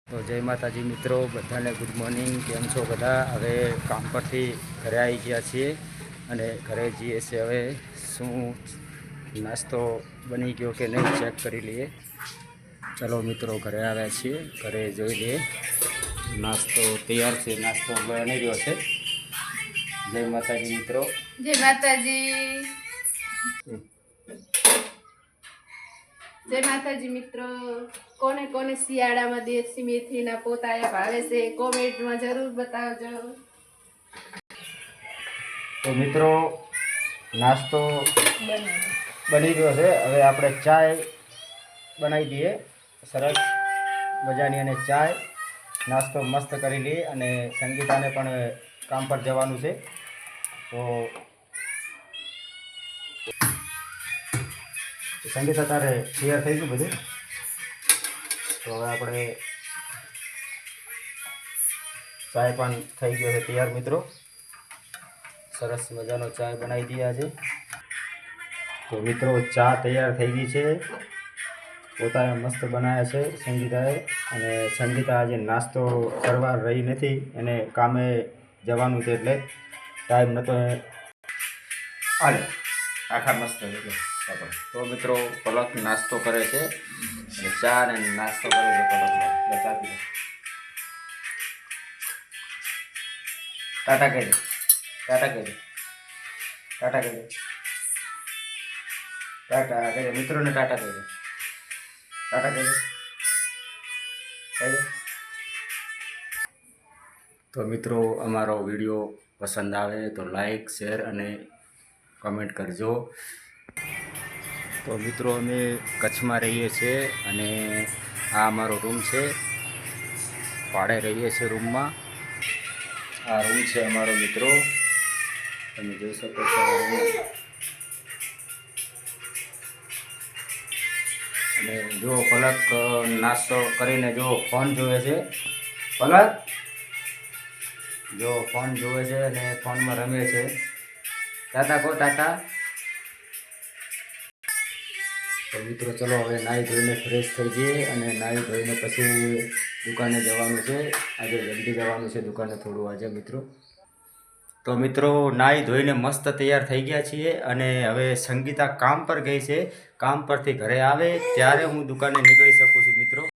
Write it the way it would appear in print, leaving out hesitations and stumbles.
તો જય માતાજી મિત્રો, બધાને ગુડ મોર્નિંગ. કેમ છો બધા? હવે કામ પરથી ઘરે આવી ગયા છીએ અને ઘરે જઈએ છીએ. હવે શું નાસ્તો બની ગયો કે નહીં ચેક કરી લઈએ. ચલો મિત્રો, ઘરે આવ્યા છીએ. ઘરે જોઈ લઈએ. નાસ્તો તૈયાર છે, નાસ્તો બની ગયો છે. જય માતાજી મિત્રો. જય માતાજી. જય માતાજી મિત્રો. કોને કોને શિયાળામાં દેશી મેથીના પોતાયા ભાવે છે કોમેન્ટમાં જરૂર બતાવજો. તો મિત્રો, નાસ્તો બની ગયો છે. હવે આપણે ચાય બનાવી દઈએ સરસ મજાની, અને ચાય નાસ્તો મસ્ત કરી લઈએ. અને સંગીતાને પણ કામ પર જવાનું છે. તો સંગીતા, તારે તૈયાર થઈ ગયું બધું? તો હવે આપણે ચાય પણ થઈ ગયો છે તૈયાર મિત્રો. સરસ મજાનો ચાય બનાવી દઈએ આજે. તો મિત્રો, ચા તૈયાર થઈ ગઈ છે. પોતાએ મસ્ત બનાવ્યા છે સંગીતાએ. અને સંગીતા આજે નાસ્તો કરવા રહી નથી, એને કામે જવાનું છે એટલે ટાઈમ નહોતો. હાલે આખા મસ્ત એટલે. તો મિત્રો, પલક નાસ્તો કરે છે અને ચા ને નાસ્તો કરે છે પલક. બતાવી દો. ટાટા કહી દે, ટાટા કહી દે, ટાટા કહી દે, ટાટા કહી દે મિત્રોને, ટાટા કહી દે, ટાટા કહી દે, કહી દે. તો મિત્રો, અમારો વિડીયો પસંદ આવે તો લાઈક, શેર અને કમેન્ટ કરજો. તો મિત્રો, અમે કચ્છમાં રહીએ છીએ અને આ અમારો રૂમ છે. ભાડે રહીએ છીએ રૂમમાં. આ રૂમ છે અમારો મિત્રો, તમે જોઈ શકો છો. અને જો પલક નાસ્તો કરીને જો ફોન જોવે છે. પલક જો ફોન જોવે છે અને ફોનમાં રમે છે. ટાટા કહો, ટાટા. તો મિત્રો, ચલો હવે નાહી ધોઈને ફ્રેશ થઈ જઈએ અને નાહી ધોઈને પછી દુકાને જવાનું છે. આજે જલ્દી જવાનું છે દુકાને થોડું આજે મિત્રો. તો મિત્રો, નાહી ધોઈને મસ્ત તૈયાર થઈ ગયા છીએ અને હવે સંગીતા કામ પર ગઈ છે. કામ પરથી ઘરે આવે ત્યારે હું દુકાને નીકળી શકું છું મિત્રો.